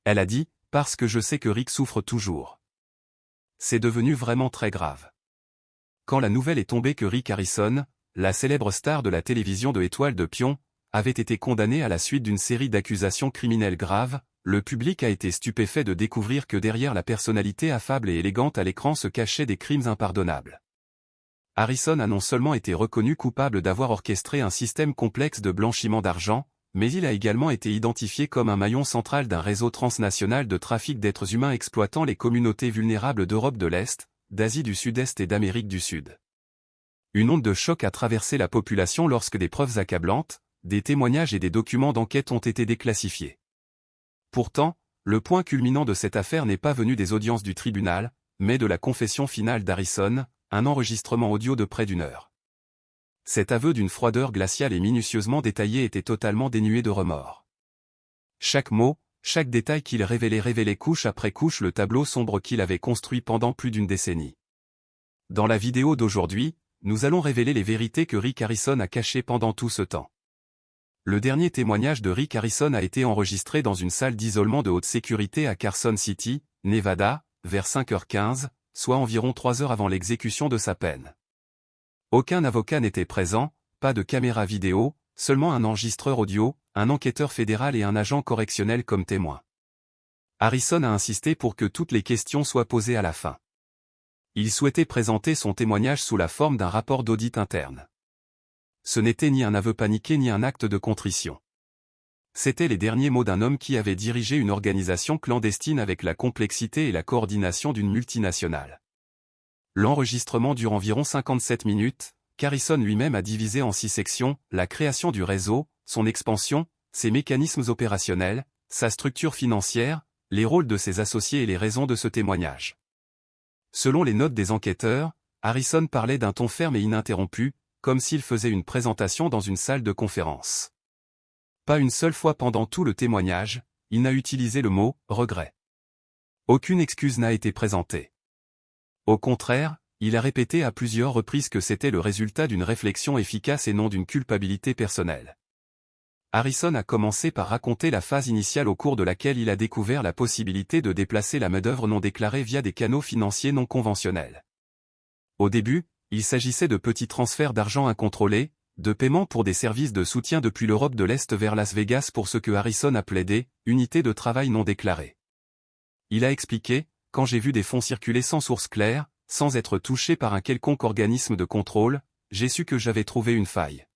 Elle a dit, parce que je sais que Rick souffre toujours. C'est devenu vraiment très grave. Quand la nouvelle est tombée que Rick Harrison, la célèbre star de la télévision de Étoile de Pion, avait été condamné à la suite d'une série d'accusations criminelles graves, le public a été stupéfait de découvrir que derrière la personnalité affable et élégante à l'écran se cachaient des crimes impardonnables. Harrison a non seulement été reconnu coupable d'avoir orchestré un système complexe de blanchiment d'argent, mais il a également été identifié comme un maillon central d'un réseau transnational de trafic d'êtres humains exploitant les communautés vulnérables d'Europe de l'Est, d'Asie du Sud-Est et d'Amérique du Sud. Une onde de choc a traversé la population lorsque des preuves accablantes, des témoignages et des documents d'enquête ont été déclassifiés. Pourtant, le point culminant de cette affaire n'est pas venu des audiences du tribunal, mais de la confession finale d'Harrison, un enregistrement audio de près d'1 heure. Cet aveu d'une froideur glaciale et minutieusement détaillé était totalement dénué de remords. Chaque mot, chaque détail qu'il révélait couche après couche le tableau sombre qu'il avait construit pendant plus d'une décennie. Dans la vidéo d'aujourd'hui, nous allons révéler les vérités que Rick Harrison a cachées pendant tout ce temps. Le dernier témoignage de Rick Harrison a été enregistré dans une salle d'isolement de haute sécurité à Carson City, Nevada, vers 5h15, soit environ 3 heures avant l'exécution de sa peine. Aucun avocat n'était présent, pas de caméra vidéo, seulement un enregistreur audio, un enquêteur fédéral et un agent correctionnel comme témoin. Harrison a insisté pour que toutes les questions soient posées à la fin. Il souhaitait présenter son témoignage sous la forme d'un rapport d'audit interne. Ce n'était ni un aveu paniqué ni un acte de contrition. C'étaient les derniers mots d'un homme qui avait dirigé une organisation clandestine avec la complexité et la coordination d'une multinationale. L'enregistrement dure environ 57 minutes, qu'Harrison lui-même a divisé en 6 sections, la création du réseau, son expansion, ses mécanismes opérationnels, sa structure financière, les rôles de ses associés et les raisons de ce témoignage. Selon les notes des enquêteurs, Harrison parlait d'un ton ferme et ininterrompu, comme s'il faisait une présentation dans une salle de conférence. Pas une seule fois pendant tout le témoignage, il n'a utilisé le mot « regret ». Aucune excuse n'a été présentée. Au contraire, il a répété à plusieurs reprises que c'était le résultat d'une réflexion efficace et non d'une culpabilité personnelle. Harrison a commencé par raconter la phase initiale au cours de laquelle il a découvert la possibilité de déplacer la main-d'œuvre non déclarée via des canaux financiers non conventionnels. Au début, il s'agissait de petits transferts d'argent incontrôlés, de paiements pour des services de soutien depuis l'Europe de l'Est vers Las Vegas pour ce que Harrison appelait des « unités de travail non déclarées ». Il a expliqué, « Quand j'ai vu des fonds circuler sans source claire, sans être touchés par un quelconque organisme de contrôle, j'ai su que j'avais trouvé une faille. »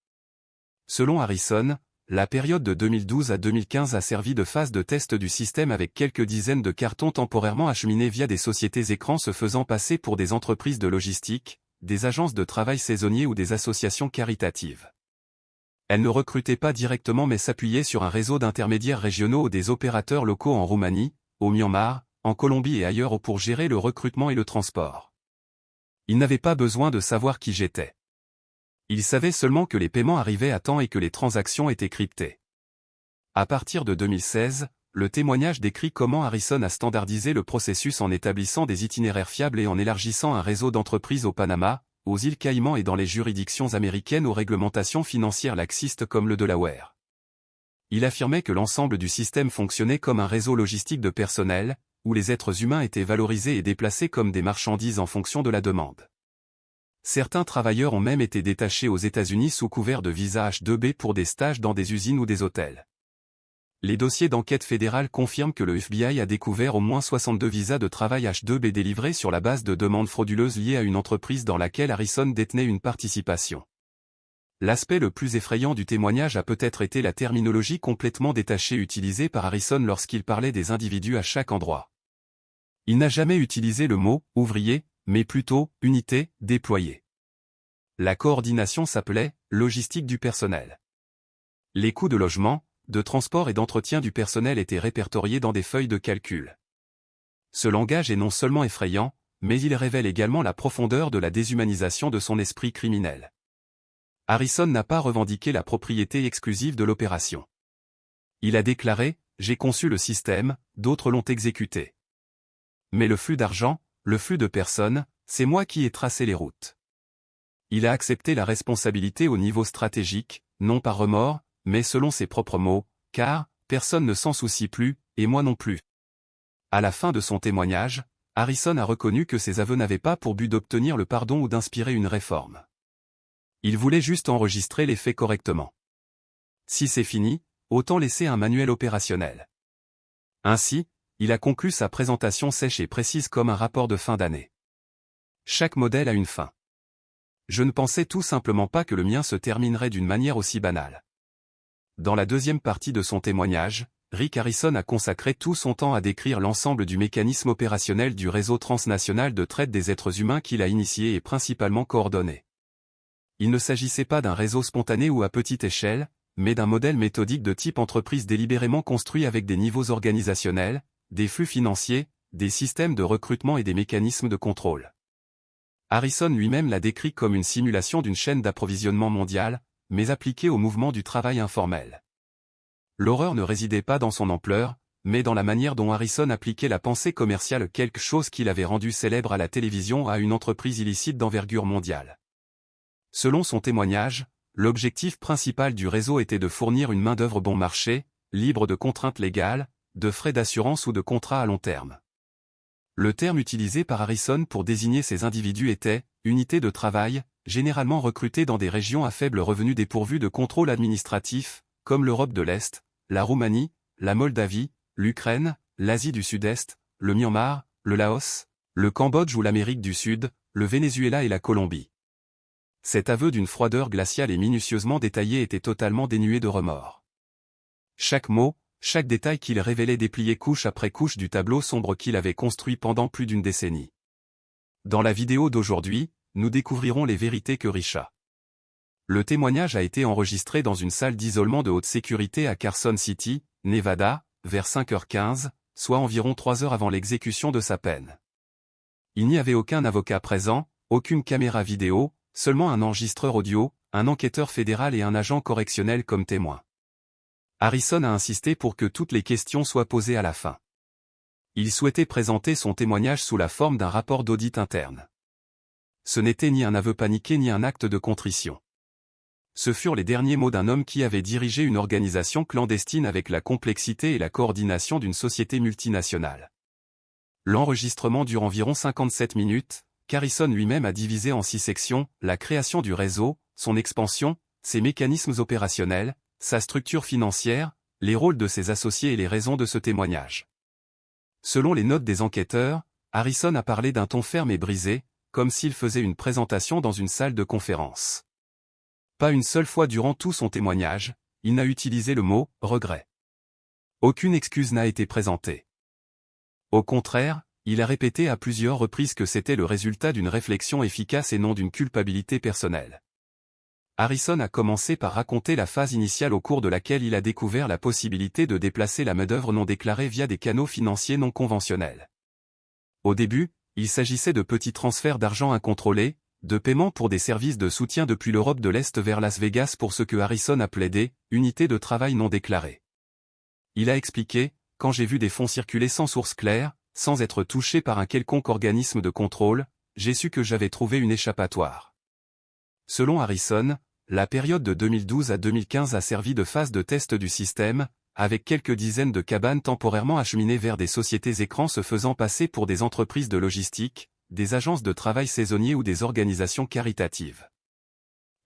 Selon Harrison, la période de 2012 à 2015 a servi de phase de test du système avec quelques dizaines de cartons temporairement acheminés via des sociétés écrans se faisant passer pour des entreprises de logistique, des agences de travail saisonniers ou des associations caritatives. Elles ne recrutaient pas directement mais s'appuyaient sur un réseau d'intermédiaires régionaux ou des opérateurs locaux en Roumanie, au Myanmar, en Colombie et ailleurs pour gérer le recrutement et le transport. Ils n'avaient pas besoin de savoir qui j'étais. Ils savaient seulement que les paiements arrivaient à temps et que les transactions étaient cryptées. À partir de 2016, le témoignage décrit comment Harrison a standardisé le processus en établissant des itinéraires fiables et en élargissant un réseau d'entreprises au Panama, aux îles Caïmans et dans les juridictions américaines aux réglementations financières laxistes comme le Delaware. Il affirmait que l'ensemble du système fonctionnait comme un réseau logistique de personnel, où les êtres humains étaient valorisés et déplacés comme des marchandises en fonction de la demande. Certains travailleurs ont même été détachés aux États-Unis sous couvert de visa H-2B pour des stages dans des usines ou des hôtels. Les dossiers d'enquête fédérale confirment que le FBI a découvert au moins 62 visas de travail H-2B délivrés sur la base de demandes frauduleuses liées à une entreprise dans laquelle Harrison détenait une participation. L'aspect le plus effrayant du témoignage a peut-être été la terminologie complètement détachée utilisée par Harrison lorsqu'il parlait des individus à chaque endroit. Il n'a jamais utilisé le mot « ouvrier », mais plutôt « unité » déployée. La coordination s'appelait « logistique du personnel ». Les coûts de logement, de transport et d'entretien du personnel étaient répertoriés dans des feuilles de calcul. Ce langage est non seulement effrayant, mais il révèle également la profondeur de la déshumanisation de son esprit criminel. Harrison n'a pas revendiqué la propriété exclusive de l'opération. Il a déclaré « J'ai conçu le système, d'autres l'ont exécuté. Mais le flux d'argent, le flux de personnes, c'est moi qui ai tracé les routes. » Il a accepté la responsabilité au niveau stratégique, non par remords, mais selon ses propres mots, car « personne ne s'en soucie plus, et moi non plus. » À la fin de son témoignage, Harrison a reconnu que ses aveux n'avaient pas pour but d'obtenir le pardon ou d'inspirer une réforme. Il voulait juste enregistrer les faits correctement. Si c'est fini, autant laisser un manuel opérationnel. Ainsi, il a conclu sa présentation sèche et précise comme un rapport de fin d'année. Chaque modèle a une fin. Je ne pensais tout simplement pas que le mien se terminerait d'une manière aussi banale. Dans la deuxième partie de son témoignage, Rick Harrison a consacré tout son temps à décrire l'ensemble du mécanisme opérationnel du réseau transnational de traite des êtres humains qu'il a initié et principalement coordonné. Il ne s'agissait pas d'un réseau spontané ou à petite échelle, mais d'un modèle méthodique de type entreprise délibérément construit avec des niveaux organisationnels, des flux financiers, des systèmes de recrutement et des mécanismes de contrôle. Harrison lui-même l'a décrit comme une simulation d'une chaîne d'approvisionnement mondiale, mais appliquée au mouvement du travail informel. L'horreur ne résidait pas dans son ampleur, mais dans la manière dont Harrison appliquait la pensée commerciale, quelque chose qu'il avait rendu célèbre à la télévision, à une entreprise illicite d'envergure mondiale. Selon son témoignage, l'objectif principal du réseau était de fournir une main-d'œuvre bon marché, libre de contraintes légales, de frais d'assurance ou de contrats à long terme. Le terme utilisé par Harrison pour désigner ces individus était « unité de travail », généralement recrutés dans des régions à faible revenu dépourvues de contrôle administratif, comme l'Europe de l'Est, la Roumanie, la Moldavie, l'Ukraine, l'Asie du Sud-Est, le Myanmar, le Laos, le Cambodge ou l'Amérique du Sud, le Venezuela et la Colombie. Cet aveu d'une froideur glaciale et minutieusement détaillé était totalement dénué de remords. Chaque mot, chaque détail qu'il révélait dépliait couche après couche du tableau sombre qu'il avait construit pendant plus d'une décennie. Dans la vidéo d'aujourd'hui, nous découvrirons les vérités que Richa. Le témoignage a été enregistré dans une salle d'isolement de haute sécurité à Carson City, Nevada, vers 5h15, soit environ 3 heures avant l'exécution de sa peine. Il n'y avait aucun avocat présent, aucune caméra vidéo, seulement un enregistreur audio, un enquêteur fédéral et un agent correctionnel comme témoin. Harrison a insisté pour que toutes les questions soient posées à la fin. Il souhaitait présenter son témoignage sous la forme d'un rapport d'audit interne. Ce n'était ni un aveu paniqué ni un acte de contrition. Ce furent les derniers mots d'un homme qui avait dirigé une organisation clandestine avec la complexité et la coordination d'une société multinationale. L'enregistrement dure environ 57 minutes, qu'Harrison lui-même a divisé en 6 sections, la création du réseau, son expansion, ses mécanismes opérationnels, sa structure financière, les rôles de ses associés et les raisons de ce témoignage. Selon les notes des enquêteurs, Harrison a parlé d'un ton ferme et brisé, comme s'il faisait une présentation dans une salle de conférence. Pas une seule fois durant tout son témoignage, il n'a utilisé le mot « regret ». Aucune excuse n'a été présentée. Au contraire, il a répété à plusieurs reprises que c'était le résultat d'une réflexion efficace et non d'une culpabilité personnelle. Harrison a commencé par raconter la phase initiale au cours de laquelle il a découvert la possibilité de déplacer la main-d'œuvre non déclarée via des canaux financiers non conventionnels. Au début, il s'agissait de petits transferts d'argent incontrôlés, de paiements pour des services de soutien depuis l'Europe de l'Est vers Las Vegas pour ce que Harrison a plaidé, unités de travail non déclarées. Il a expliqué, quand j'ai vu des fonds circuler sans source claire, sans être touché par un quelconque organisme de contrôle, j'ai su que j'avais trouvé une échappatoire. Selon Harrison, la période de 2012 à 2015 a servi de phase de test du système, avec quelques dizaines de cabanes temporairement acheminées vers des sociétés écrans se faisant passer pour des entreprises de logistique, des agences de travail saisonniers ou des organisations caritatives.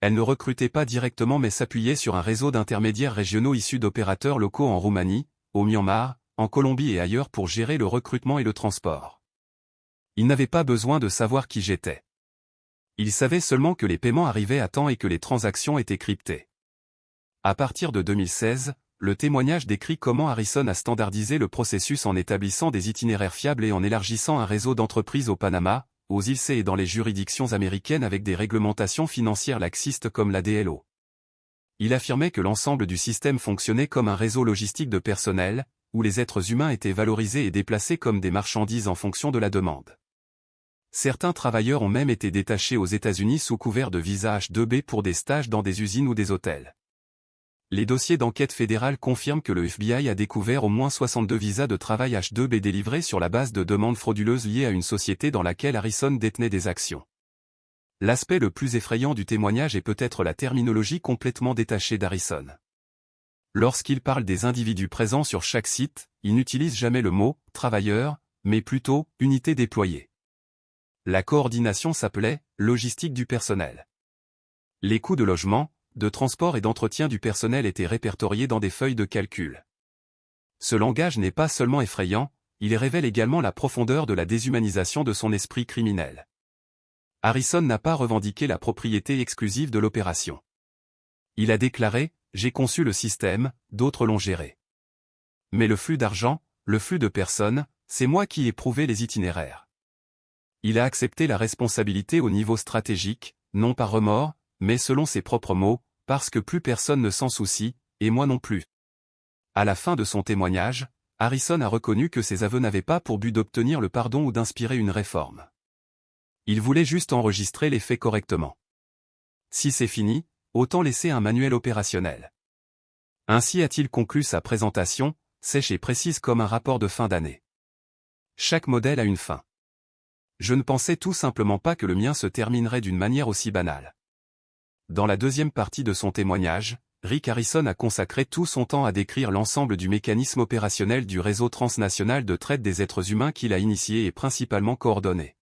Elles ne recrutaient pas directement mais s'appuyaient sur un réseau d'intermédiaires régionaux issus d'opérateurs locaux en Roumanie, au Myanmar, en Colombie et ailleurs pour gérer le recrutement et le transport. Ils n'avaient pas besoin de savoir qui j'étais. Ils savaient seulement que les paiements arrivaient à temps et que les transactions étaient cryptées. À partir de 2016, le témoignage décrit comment Harrison a standardisé le processus en établissant des itinéraires fiables et en élargissant un réseau d'entreprises au Panama, aux îles C et dans les juridictions américaines avec des réglementations financières laxistes comme la DLO. Il affirmait que l'ensemble du système fonctionnait comme un réseau logistique de personnel, où les êtres humains étaient valorisés et déplacés comme des marchandises en fonction de la demande. Certains travailleurs ont même été détachés aux États-Unis sous couvert de visa H-2B pour des stages dans des usines ou des hôtels. Les dossiers d'enquête fédérale confirment que le FBI a découvert au moins 62 visas de travail H-2B délivrés sur la base de demandes frauduleuses liées à une société dans laquelle Harrison détenait des actions. L'aspect le plus effrayant du témoignage est peut-être la terminologie complètement détachée d'Harrison. Lorsqu'il parle des individus présents sur chaque site, il n'utilise jamais le mot « travailleur », mais plutôt « unité déployée ». La coordination s'appelait « logistique du personnel ». Les coûts de logement, de transport et d'entretien du personnel étaient répertoriés dans des feuilles de calcul. Ce langage n'est pas seulement effrayant, il révèle également la profondeur de la déshumanisation de son esprit criminel. Harrison n'a pas revendiqué la propriété exclusive de l'opération. Il a déclaré « J'ai conçu le système, d'autres l'ont géré. Mais le flux d'argent, le flux de personnes, c'est moi qui ai prouvé les itinéraires. » Il a accepté la responsabilité au niveau stratégique, non par remords, mais selon ses propres mots, parce que plus personne ne s'en soucie, et moi non plus. À la fin de son témoignage, Harrison a reconnu que ses aveux n'avaient pas pour but d'obtenir le pardon ou d'inspirer une réforme. Il voulait juste enregistrer les faits correctement. Si c'est fini, autant laisser un manuel opérationnel. Ainsi a-t-il conclu sa présentation, sèche et précise comme un rapport de fin d'année. Chaque modèle a une fin. Je ne pensais tout simplement pas que le mien se terminerait d'une manière aussi banale. Dans la deuxième partie de son témoignage, Rick Harrison a consacré tout son temps à décrire l'ensemble du mécanisme opérationnel du réseau transnational de traite des êtres humains qu'il a initié et principalement coordonné.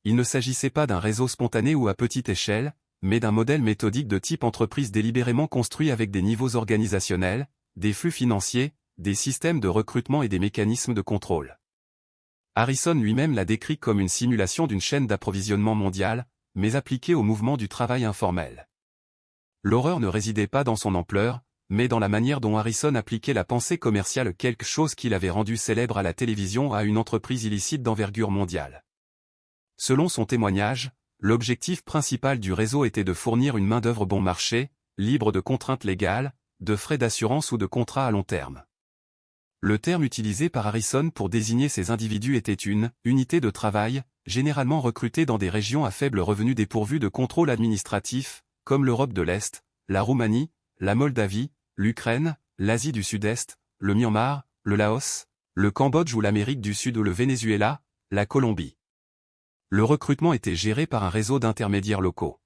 Il ne s'agissait pas d'un réseau spontané ou à petite échelle, mais d'un modèle méthodique de type entreprise délibérément construit avec des niveaux organisationnels, des flux financiers, des systèmes de recrutement et des mécanismes de contrôle. Harrison lui-même l'a décrit comme une simulation d'une chaîne d'approvisionnement mondiale, mais appliquée au mouvement du travail informel. L'horreur ne résidait pas dans son ampleur, mais dans la manière dont Harrison appliquait la pensée commerciale, quelque chose qu'il avait rendu célèbre à la télévision, à une entreprise illicite d'envergure mondiale. Selon son témoignage, l'objectif principal du réseau était de fournir une main-d'œuvre bon marché, libre de contraintes légales, de frais d'assurance ou de contrats à long terme. Le terme utilisé par Harrison pour désigner ces individus était une unité de travail, généralement recrutée dans des régions à faible revenu dépourvues de contrôle administratif, comme l'Europe de l'Est, la Roumanie, la Moldavie, l'Ukraine, l'Asie du Sud-Est, le Myanmar, le Laos, le Cambodge ou l'Amérique du Sud ou le Venezuela, la Colombie. Le recrutement était géré par un réseau d'intermédiaires locaux.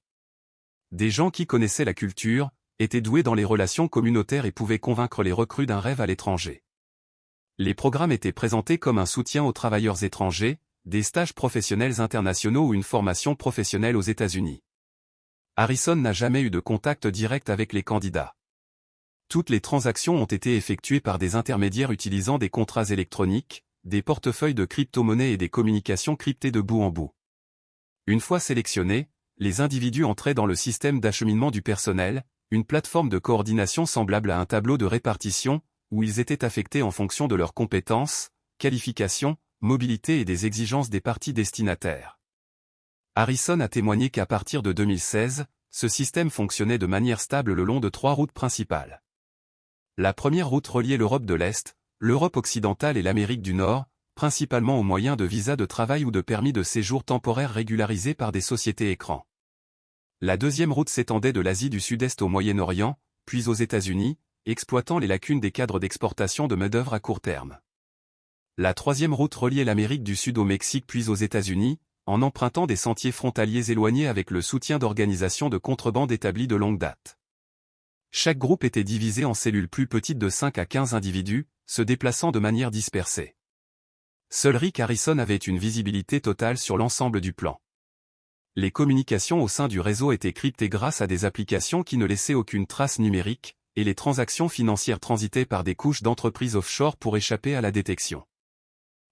Des gens qui connaissaient la culture, étaient doués dans les relations communautaires et pouvaient convaincre les recrues d'un rêve à l'étranger. Les programmes étaient présentés comme un soutien aux travailleurs étrangers, des stages professionnels internationaux ou une formation professionnelle aux États-Unis. Harrison n'a jamais eu de contact direct avec les candidats. Toutes les transactions ont été effectuées par des intermédiaires utilisant des contrats électroniques, des portefeuilles de crypto-monnaies et des communications cryptées de bout en bout. Une fois sélectionnés, les individus entraient dans le système d'acheminement du personnel, une plateforme de coordination semblable à un tableau de répartition, où ils étaient affectés en fonction de leurs compétences, qualifications, mobilité et des exigences des parties destinataires. Harrison a témoigné qu'à partir de 2016, ce système fonctionnait de manière stable le long de 3 routes principales. La première route reliait l'Europe de l'Est, l'Europe occidentale et l'Amérique du Nord, principalement au moyen de visas de travail ou de permis de séjour temporaires régularisés par des sociétés écrans. La deuxième route s'étendait de l'Asie du Sud-Est au Moyen-Orient, puis aux États-Unis, exploitant les lacunes des cadres d'exportation de main-d'œuvre à court terme. La troisième route reliait l'Amérique du Sud au Mexique puis aux États-Unis, en empruntant des sentiers frontaliers éloignés avec le soutien d'organisations de contrebande établies de longue date. Chaque groupe était divisé en cellules plus petites de 5 à 15 individus, se déplaçant de manière dispersée. Seul Rick Harrison avait une visibilité totale sur l'ensemble du plan. Les communications au sein du réseau étaient cryptées grâce à des applications qui ne laissaient aucune trace numérique, et les transactions financières transitaient par des couches d'entreprises offshore pour échapper à la détection.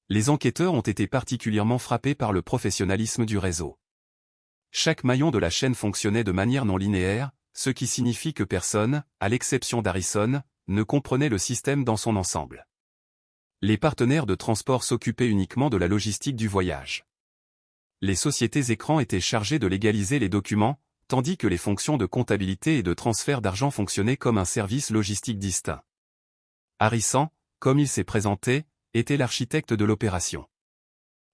Les enquêteurs ont été particulièrement frappés par le professionnalisme du réseau. Chaque maillon de la chaîne fonctionnait de manière non linéaire, ce qui signifie que personne, à l'exception d'Harrison, ne comprenait le système dans son ensemble. Les partenaires de transport s'occupaient uniquement de la logistique du voyage. Les sociétés écrans étaient chargées de légaliser les documents, tandis que les fonctions de comptabilité et de transfert d'argent fonctionnaient comme un service logistique distinct. Harrison, comme il s'est présenté, était l'architecte de l'opération.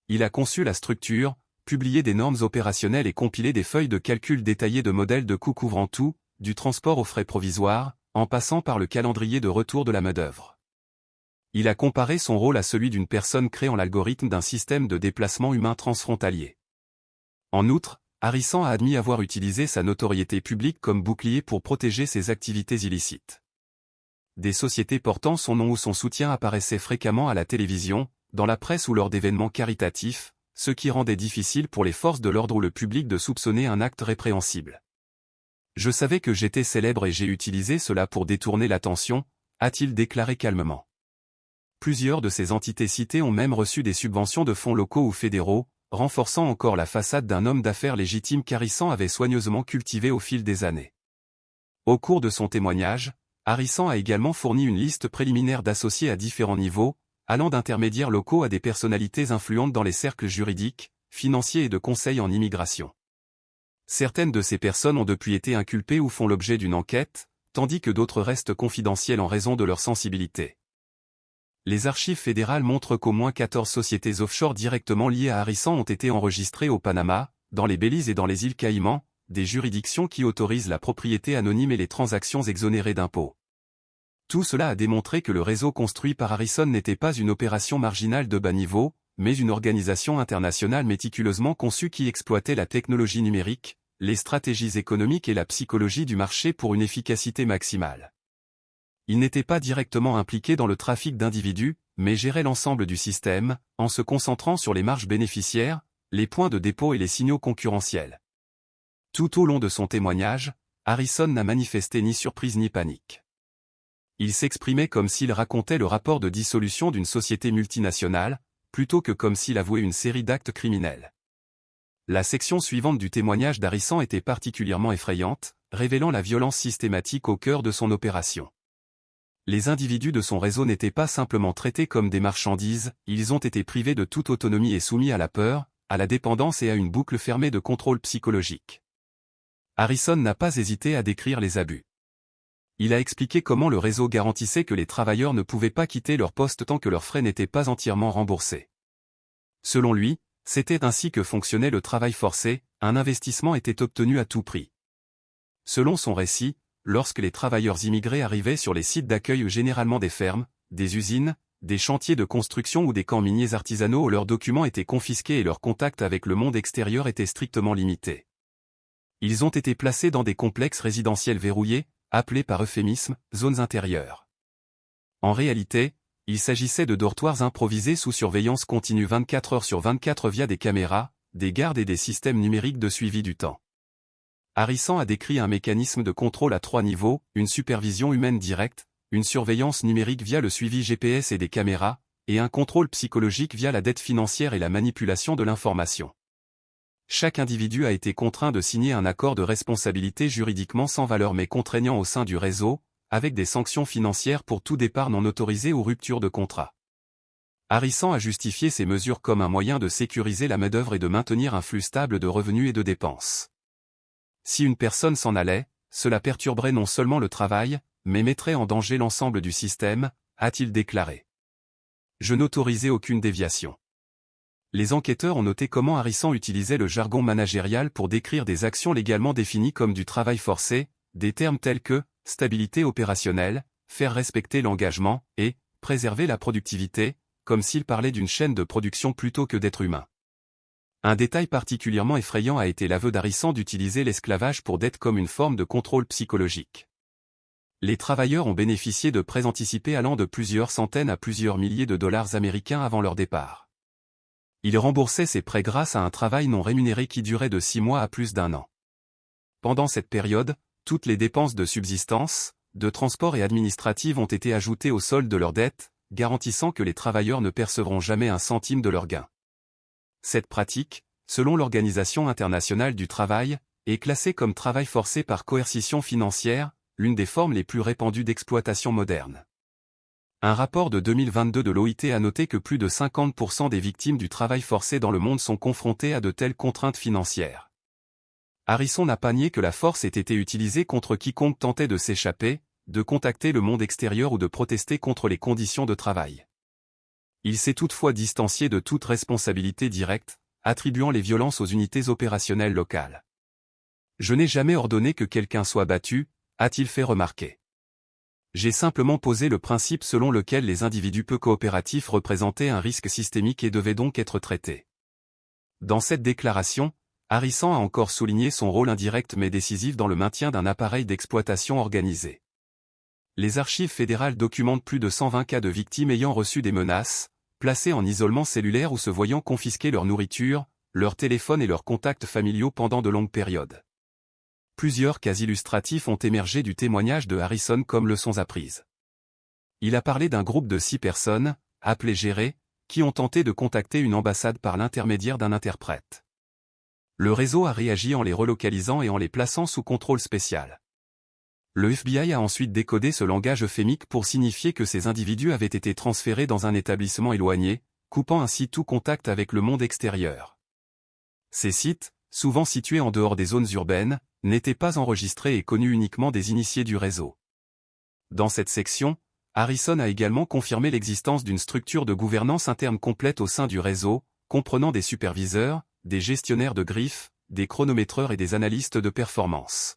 Il a conçu la structure, publié des normes opérationnelles et compilé des feuilles de calcul détaillées de modèles de coûts couvrant tout, du transport aux frais provisoires, en passant par le calendrier de retour de la main-d'œuvre. Il a comparé son rôle à celui d'une personne créant l'algorithme d'un système de déplacement humain transfrontalier. En outre, Harrison a admis avoir utilisé sa notoriété publique comme bouclier pour protéger ses activités illicites. Des sociétés portant son nom ou son soutien apparaissaient fréquemment à la télévision, dans la presse ou lors d'événements caritatifs, ce qui rendait difficile pour les forces de l'ordre ou le public de soupçonner un acte répréhensible. Je savais que j'étais célèbre et j'ai utilisé cela pour détourner l'attention, a-t-il déclaré calmement. Plusieurs de ces entités citées ont même reçu des subventions de fonds locaux ou fédéraux, renforçant encore la façade d'un homme d'affaires légitime qu'Harrison avait soigneusement cultivé au fil des années. Au cours de son témoignage, Harrison a également fourni une liste préliminaire d'associés à différents niveaux, allant d'intermédiaires locaux à des personnalités influentes dans les cercles juridiques, financiers et de conseil en immigration. Certaines de ces personnes ont depuis été inculpées ou font l'objet d'une enquête, tandis que d'autres restent confidentielles en raison de leur sensibilité. Les archives fédérales montrent qu'au moins 14 sociétés offshore directement liées à Harrison ont été enregistrées au Panama, dans les Belize et dans les îles Caïmans, des juridictions qui autorisent la propriété anonyme et les transactions exonérées d'impôts. Tout cela a démontré que le réseau construit par Harrison n'était pas une opération marginale de bas niveau, mais une organisation internationale méticuleusement conçue qui exploitait la technologie numérique, les stratégies économiques et la psychologie du marché pour une efficacité maximale. Il n'était pas directement impliqué dans le trafic d'individus, mais gérait l'ensemble du système, en se concentrant sur les marges bénéficiaires, les points de dépôt et les signaux concurrentiels. Tout au long de son témoignage, Harrison n'a manifesté ni surprise ni panique. Il s'exprimait comme s'il racontait le rapport de dissolution d'une société multinationale, plutôt que comme s'il avouait une série d'actes criminels. La section suivante du témoignage d'Harrison était particulièrement effrayante, révélant la violence systématique au cœur de son opération. Les individus de son réseau n'étaient pas simplement traités comme des marchandises, ils ont été privés de toute autonomie et soumis à la peur, à la dépendance et à une boucle fermée de contrôle psychologique. Harrison n'a pas hésité à décrire les abus. Il a expliqué comment le réseau garantissait que les travailleurs ne pouvaient pas quitter leur poste tant que leurs frais n'étaient pas entièrement remboursés. Selon lui, c'était ainsi que fonctionnait le travail forcé, un investissement était obtenu à tout prix. Selon son récit, lorsque les travailleurs immigrés arrivaient sur les sites d'accueil généralement des fermes, des usines, des chantiers de construction ou des camps miniers artisanaux où leurs documents étaient confisqués et leur contact avec le monde extérieur était strictement limité. Ils ont été placés dans des complexes résidentiels verrouillés, appelés par euphémisme « zones intérieures ». En réalité, il s'agissait de dortoirs improvisés sous surveillance continue 24 heures sur 24 via des caméras, des gardes et des systèmes numériques de suivi du temps. Harrison a décrit un mécanisme de contrôle à 3 niveaux, une supervision humaine directe, une surveillance numérique via le suivi GPS et des caméras, et un contrôle psychologique via la dette financière et la manipulation de l'information. Chaque individu a été contraint de signer un accord de responsabilité juridiquement sans valeur mais contraignant au sein du réseau, avec des sanctions financières pour tout départ non autorisé ou rupture de contrat. Harrison a justifié ces mesures comme un moyen de sécuriser la main-d'œuvre et de maintenir un flux stable de revenus et de dépenses. Si une personne s'en allait, cela perturberait non seulement le travail, mais mettrait en danger l'ensemble du système, a-t-il déclaré. Je n'autorisais aucune déviation. Les enquêteurs ont noté comment Harrison utilisait le jargon managérial pour décrire des actions légalement définies comme du travail forcé, des termes tels que « stabilité opérationnelle »,« faire respecter l'engagement » et « préserver la productivité », comme s'il parlait d'une chaîne de production plutôt que d'êtres humains. Un détail particulièrement effrayant a été l'aveu d'Harrison d'utiliser l'esclavage pour dette comme une forme de contrôle psychologique. Les travailleurs ont bénéficié de prêts anticipés allant de plusieurs centaines à plusieurs milliers de dollars américains avant leur départ. Ils remboursaient ces prêts grâce à un travail non rémunéré qui durait de 6 mois à plus d'1 an. Pendant cette période, toutes les dépenses de subsistance, de transport et administratives ont été ajoutées au solde de leurs dettes, garantissant que les travailleurs ne percevront jamais un centime de leurs gains. Cette pratique, selon l'Organisation internationale du travail, est classée comme travail forcé par coercition financière, l'une des formes les plus répandues d'exploitation moderne. Un rapport de 2022 de l'OIT a noté que plus de 50% des victimes du travail forcé dans le monde sont confrontées à de telles contraintes financières. Harrison n'a pas nié que la force ait été utilisée contre quiconque tentait de s'échapper, de contacter le monde extérieur ou de protester contre les conditions de travail. Il s'est toutefois distancié de toute responsabilité directe, attribuant les violences aux unités opérationnelles locales. Je n'ai jamais ordonné que quelqu'un soit battu, a-t-il fait remarquer. J'ai simplement posé le principe selon lequel les individus peu coopératifs représentaient un risque systémique et devaient donc être traités. Dans cette déclaration, Harrison a encore souligné son rôle indirect mais décisif dans le maintien d'un appareil d'exploitation organisé. Les archives fédérales documentent plus de 120 cas de victimes ayant reçu des menaces, placés en isolement cellulaire ou se voyant confisquer leur nourriture, leur téléphone et leurs contacts familiaux pendant de longues périodes. Plusieurs cas illustratifs ont émergé du témoignage de Harrison comme leçons apprises. Il a parlé d'un groupe de 6 personnes, appelées Gérées, qui ont tenté de contacter une ambassade par l'intermédiaire d'un interprète. Le réseau a réagi en les relocalisant et en les plaçant sous contrôle spécial. Le FBI a ensuite décodé ce langage euphémique pour signifier que ces individus avaient été transférés dans un établissement éloigné, coupant ainsi tout contact avec le monde extérieur. Ces sites, souvent situés en dehors des zones urbaines, n'étaient pas enregistrés et connus uniquement des initiés du réseau. Dans cette section, Harrison a également confirmé l'existence d'une structure de gouvernance interne complète au sein du réseau, comprenant des superviseurs, des gestionnaires de griffes, des chronométreurs et des analystes de performance.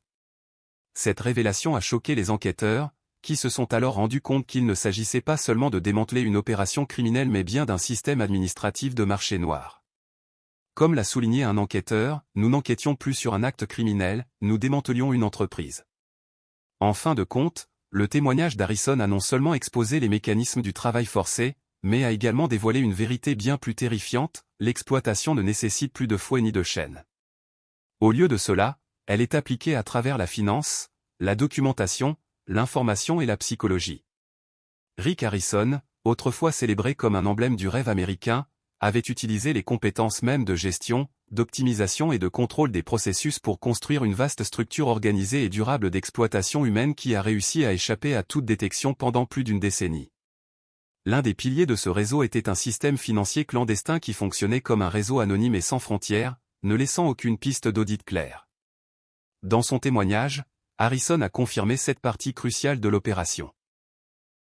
Cette révélation a choqué les enquêteurs, qui se sont alors rendus compte qu'il ne s'agissait pas seulement de démanteler une opération criminelle mais bien d'un système administratif de marché noir. Comme l'a souligné un enquêteur, nous n'enquêtions plus sur un acte criminel, nous démantelions une entreprise. En fin de compte, le témoignage d'Harrison a non seulement exposé les mécanismes du travail forcé, mais a également dévoilé une vérité bien plus terrifiante, l'exploitation ne nécessite plus de fouet ni de chaîne. Au lieu de cela, elle est appliquée à travers la finance, la documentation, l'information et la psychologie. Rick Harrison, autrefois célébré comme un emblème du rêve américain, avait utilisé les compétences même de gestion, d'optimisation et de contrôle des processus pour construire une vaste structure organisée et durable d'exploitation humaine qui a réussi à échapper à toute détection pendant plus d'une décennie. L'un des piliers de ce réseau était un système financier clandestin qui fonctionnait comme un réseau anonyme et sans frontières, ne laissant aucune piste d'audit claire. Dans son témoignage, Harrison a confirmé cette partie cruciale de l'opération.